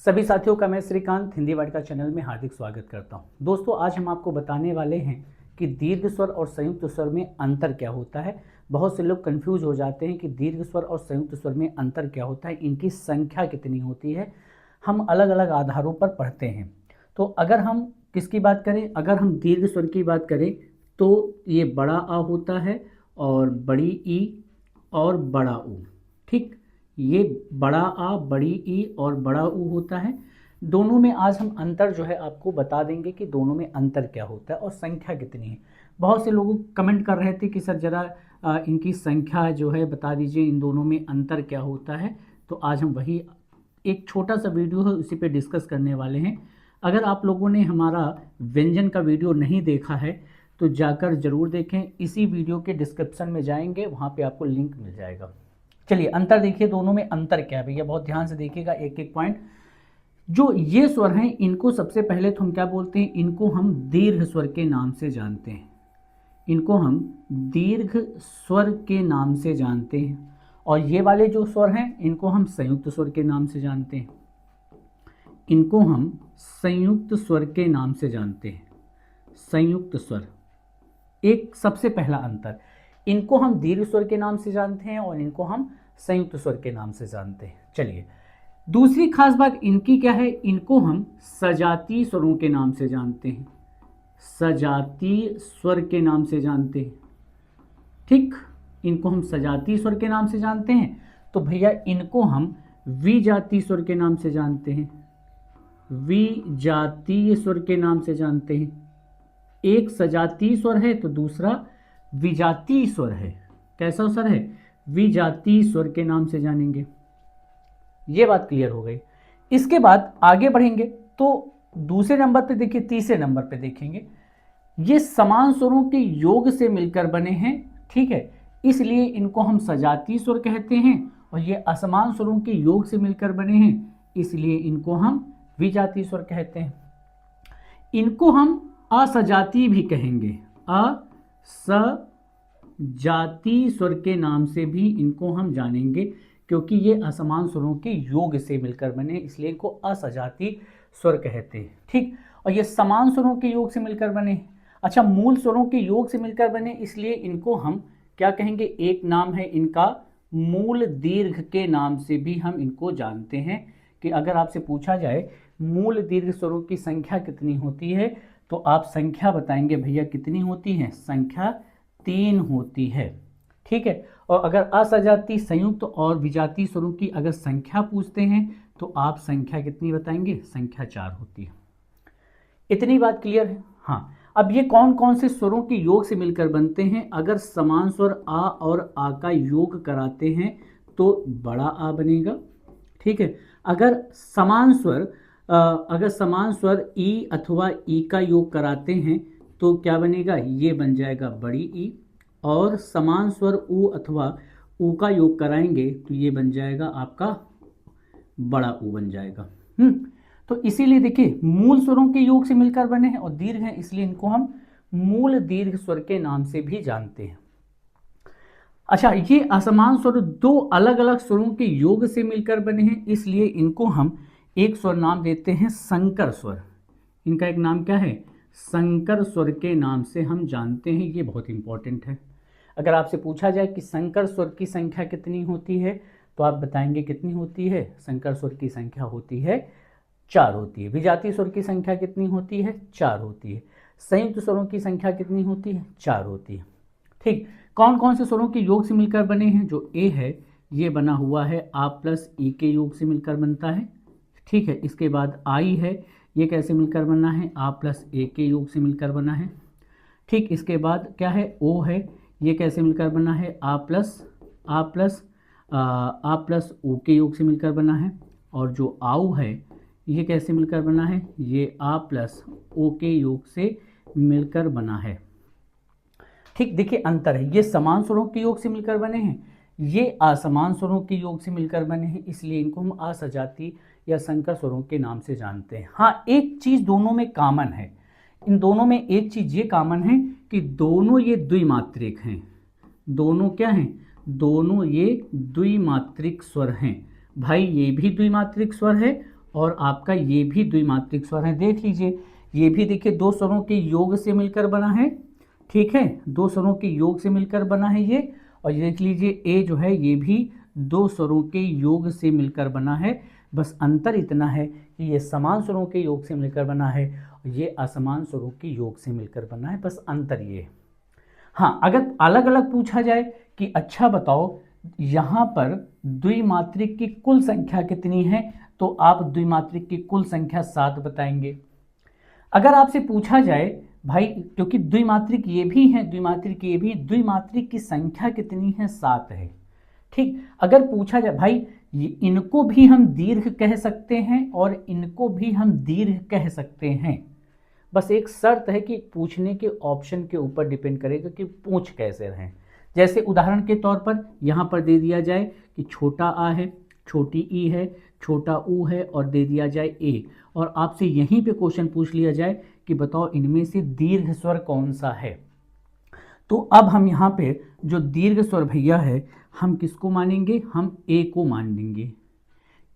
सभी साथियों का मैं श्रीकांत हिंदी वाटिका चैनल में हार्दिक स्वागत करता हूं। दोस्तों, आज हम आपको बताने वाले हैं कि दीर्घ स्वर और संयुक्त स्वर में अंतर क्या होता है। बहुत से लोग कंफ्यूज हो जाते हैं कि दीर्घ स्वर और संयुक्त स्वर में अंतर क्या होता है, इनकी संख्या कितनी होती है। हम अलग अलग आधारों पर पढ़ते हैं। तो अगर हम किसकी बात करें, अगर हम दीर्घ स्वर की बात करें तो ये बड़ा आ होता है और बड़ी ई और बड़ा ऊ। ठीक, ये बड़ा आ, बड़ी ई और बड़ा ऊ होता है। दोनों में आज हम अंतर जो है आपको बता देंगे कि दोनों में अंतर क्या होता है और संख्या कितनी है। बहुत से लोग कमेंट कर रहे थे कि सर जरा इनकी संख्या जो है बता दीजिए, इन दोनों में अंतर क्या होता है। तो आज हम वही एक छोटा सा वीडियो है उसी पे डिस्कस करने वाले हैं। अगर आप लोगों ने हमारा व्यंजन का वीडियो नहीं देखा है तो जाकर ज़रूर देखें। इसी वीडियो के डिस्क्रिप्शन में जाएंगे, वहाँ पे आपको लिंक मिल जाएगा। चलिए अंतर देखिए, दोनों में अंतर क्या है भैया, बहुत ध्यान से देखिएगा एक एक पॉइंट। जो ये स्वर हैं इनको सबसे पहले तो हम क्या बोलते हैं, इनको हम दीर्घ स्वर के नाम से जानते हैं। इनको हम दीर्घ स्वर के नाम से जानते हैं। और ये वाले जो स्वर हैं इनको हम संयुक्त स्वर के नाम से जानते हैं। इनको हम संयुक्त स्वर के नाम से जानते हैं। संयुक्त स्वर एक सबसे पहला अंतर, इनको हम दीर्घ स्वर के नाम से जानते हैं और इनको हम संयुक्त स्वर के नाम से जानते हैं। चलिए दूसरी खास बात इनकी क्या है, इनको हम सजातीय स्वरों के नाम से जानते हैं। सजातीय स्वर के नाम से जानते हैं। ठीक, इनको हम सजातीय स्वर के नाम से जानते हैं। तो भैया इनको हम विजातीय स्वर के नाम से जानते हैं। विजातीय स्वर के नाम से जानते हैं। एक सजातीय स्वर है तो दूसरा विजातीय स्वर है। कैसा स्वर है? विजातीय स्वर के नाम से जानेंगे। ये बात क्लियर हो गई। इसके बाद आगे बढ़ेंगे तो दूसरे नंबर पे देखिए, तीसरे नंबर पे देखेंगे, ये समान स्वरों के योग से मिलकर बने हैं। ठीक है, इसलिए इनको हम सजातीय स्वर कहते हैं। और ये असमान स्वरों के योग से मिलकर बने हैं, इसलिए इनको हम विजातीय स्वर कहते हैं। इनको हम असजातीय भी कहेंगे। असजातीय स्वर के नाम से भी इनको हम जानेंगे, क्योंकि ये असमान स्वरों के योग से मिलकर बने, इसलिए इनको असजातीय स्वर कहते हैं। ठीक, और ये समान स्वरों के योग से मिलकर बने। अच्छा, मूल स्वरों के योग से मिलकर बने, इसलिए इनको हम क्या कहेंगे, एक नाम है इनका मूल दीर्घ के नाम से भी हम इनको जानते हैं। कि अगर आपसे पूछा जाए मूल दीर्घ स्वरों की संख्या कितनी होती है तो आप संख्या बताएंगे भैया कितनी होती है, संख्या 3 होती है। ठीक है, और अगर असजातीय, संयुक्त और विजातीय स्वरों की अगर संख्या पूछते हैं तो आप संख्या कितनी बताएंगे, संख्या 4 होती है। इतनी बात क्लियर है? हाँ, अब ये कौन कौन से स्वरों के योग से मिलकर बनते हैं। अगर समान स्वर आ और आ का योग कराते हैं तो बड़ा आ बनेगा। ठीक है, अगर समान स्वर ई अथवा ई का योग कराते हैं तो क्या बनेगा, ये बन जाएगा बड़ी ई। और समान स्वर ऊ अथवा ऊ का योग कराएंगे तो ये बन जाएगा आपका बड़ा ऊ बन जाएगा। तो इसीलिए देखिए मूल स्वरों के योग से मिलकर बने हैं और दीर्घ हैं, इसलिए इनको हम मूल दीर्घ स्वर के नाम से भी जानते हैं। अच्छा, ये असमान स्वर दो अलग अलग स्वरों के योग से मिलकर बने हैं, इसलिए इनको हम एक स्वर नाम देते हैं संकर स्वर। इनका एक नाम क्या है, संकर स्वर के नाम से हम जानते हैं। ये बहुत इंपॉर्टेंट है। अगर आपसे पूछा जाए कि संकर स्वर की संख्या कितनी होती है तो आप बताएंगे कितनी होती है, संकर स्वर की संख्या होती है 4 होती है। विजातीय स्वर की संख्या कितनी होती है, 4 होती है। संयुक्त स्वरों की संख्या कितनी होती है, 4 होती है। ठीक, कौन कौन से स्वरों के योग से मिलकर बने हैं, जो ए है ये बना हुआ है आ प्लस ई के योग से मिलकर बनता है। ठीक है, इसके बाद आई है, ये कैसे मिलकर बना है, आ प्लस ए के योग से मिलकर बना है। ठीक, इसके बाद क्या है, ओ है, ये कैसे मिलकर बना है, आ प्लस ओ के योग से मिलकर बना है। और जो आउ है ये कैसे मिलकर बना है, ये आ प्लस ओ के योग से मिलकर बना है। ठीक, देखिए अंतर है, ये समान स्वरों के योग से मिलकर बने हैं, ये असमान स्वरों के योग से मिलकर बने हैं, इसलिए इनको हम असजातीय या संकर स्वरों के नाम से जानते हैं। हाँ, एक चीज दोनों में कॉमन है, इन दोनों में एक चीज ये कॉमन है कि दोनों ये द्विमात्रिक हैं। दोनों क्या हैं, दोनों ये द्विमात्रिक स्वर हैं। भाई ये भी द्विमात्रिक स्वर है और आपका ये भी द्विमात्रिक स्वर है। देख लीजिए, ये भी देखिए दो स्वरों के योग से मिलकर बना है, ठीक है, दो स्वरों के योग से मिलकर बना है ये। और ये देख लीजिए ए जो है ये भी दो स्वरों के योग से मिलकर बना है। बस अंतर इतना है कि ये समान स्वरों के योग से मिलकर बना है और ये असमान स्वरों के योग से मिलकर बना है, बस अंतर ये। हाँ, अगर अलग अलग पूछा जाए कि अच्छा बताओ यहाँ पर द्विमात्रिक की कुल संख्या कितनी है, तो आप द्विमात्रिक की कुल संख्या 7 बताएंगे। अगर आपसे पूछा जाए भाई, क्योंकि द्विमात्रिक ये भी है, द्विमात्रिक ये भी, द्विमात्रिक की संख्या कितनी है, 7 है, ठीक। अगर पूछा जाए भाई इनको भी हम दीर्घ कह सकते हैं और इनको भी हम दीर्घ कह सकते हैं, बस एक शर्त है कि पूछने के ऑप्शन के ऊपर डिपेंड करेगा कि पूछ कैसे रहें। जैसे उदाहरण के तौर पर यहाँ पर दे दिया जाए कि छोटा आ है, छोटी ई है, छोटा ऊ है और दे दिया जाए ए, और आपसे यहीं पे क्वेश्चन पूछ लिया जाए कि बताओ इनमें से दीर्घ स्वर कौन सा है, तो अब हम यहाँ पे जो दीर्घ स्वर भैया है हम किसको मानेंगे, हम ए को मान लेंगे।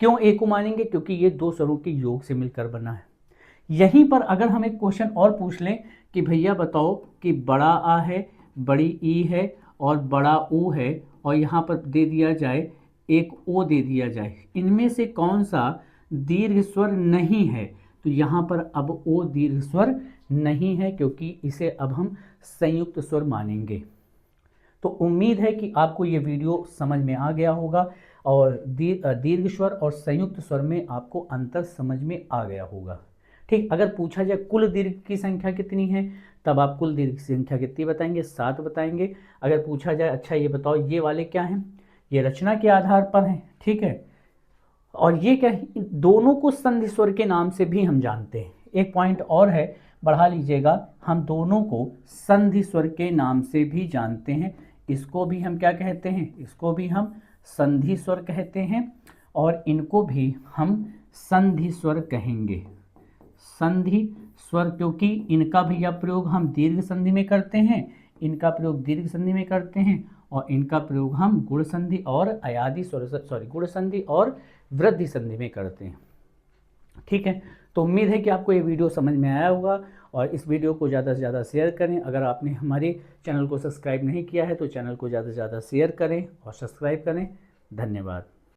क्यों ए को मानेंगे, क्योंकि ये दो स्वरों के योग से मिलकर बना है। यहीं पर अगर हम एक क्वेश्चन और पूछ लें कि भैया बताओ कि बड़ा आ है, बड़ी ई है और बड़ा ऊ है, और यहाँ पर दे दिया जाए एक ओ दे दिया जाए, इनमें से कौन सा दीर्घ स्वर नहीं है, तो यहाँ पर अब ओ दीर्घ स्वर नहीं है, क्योंकि इसे अब हम संयुक्त स्वर मानेंगे। तो उम्मीद है कि आपको ये वीडियो समझ में आ गया होगा और दीर्घ स्वर और संयुक्त स्वर में आपको अंतर समझ में आ गया होगा, ठीक। अगर पूछा जाए कुल दीर्घ की संख्या कितनी है, तब आप कुल दीर्घ की संख्या कितनी बताएंगे, 7 बताएंगे। अगर पूछा जाए अच्छा ये बताओ ये वाले क्या हैं, ये रचना के आधार पर हैं, ठीक है, और ये क्या है, दोनों को संधि स्वर के नाम से भी हम जानते हैं। एक पॉइंट और है, बढ़ा लीजिएगा, हम दोनों को संधि स्वर के नाम से भी जानते हैं। इसको भी हम क्या कहते हैं, इसको भी हम संधि स्वर कहते हैं और इनको भी हम संधि स्वर कहेंगे, संधि स्वर, क्योंकि इनका भी यह प्रयोग हम दीर्घ संधि में करते हैं, इनका प्रयोग दीर्घ संधि में करते हैं, और इनका प्रयोग हम गुण संधि और अयादि गुण संधि और वृद्धि संधि में करते हैं, ठीक है। तो उम्मीद है कि आपको ये वीडियो समझ में आया होगा और इस वीडियो को ज़्यादा से ज़्यादा शेयर करें। अगर आपने हमारे चैनल को सब्सक्राइब नहीं किया है तो चैनल को ज़्यादा से ज़्यादा शेयर करें और सब्सक्राइब करें। धन्यवाद।